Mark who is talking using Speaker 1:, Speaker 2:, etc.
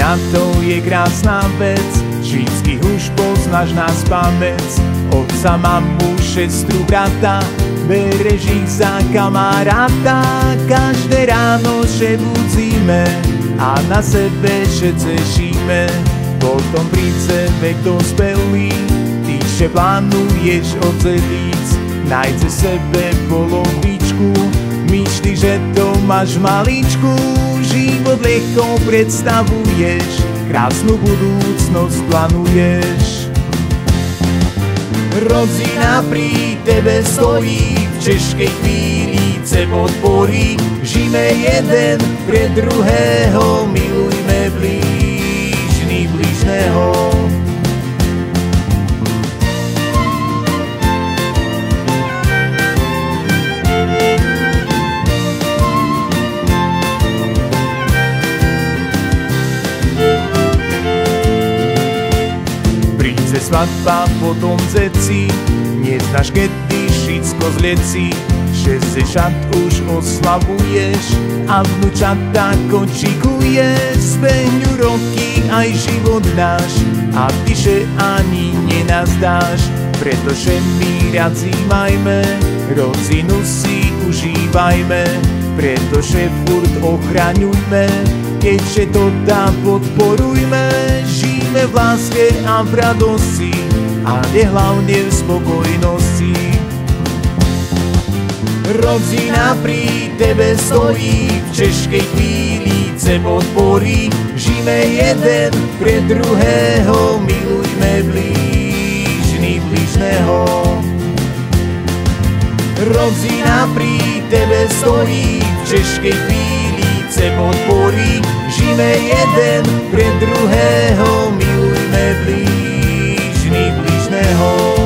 Speaker 1: Kamarátov je krásna vec, všetkých už poznáš na spamäť. Otca, mamu, sestru, brata, bereš ich za kamaráta. Každé ráno še budzíme a na sebe še cešíme. Potom príde vek dospelý, ty še plánuješ odsediť. Najde sebe polovičku, myšli, že to máš maličku. Život ľahko predstavuješ, krásnu budúcnosť plánuješ. Rodzina pri tebe stojí, v ťažkej chvíli chce podpory. Žijme jeden pre druhého, milujme blížny blížneho. Svadba, potom zeci, neznáš kedy všetko zleci. 60 už oslavuješ a vnúčata končikuješ. Zbehnú roky aj život náš a ty še ani nenazdáš. Pretože my radzi majme, rodzinu si užívajme. Pretože furt ochraňujme, keďže to dá podporujme. Žijme v láske a v radosti a hlavne v spokojnosti. Rodzina pri tebe stojí, v ťažkej chvíli chce podpory. Žijme jeden pre druhého, milujme blížny blížneho. Rodzina pri tebe stojí, v ťažkej chvíli chce podpory. Žijme jeden pre druhého, milujme blížny blížneho.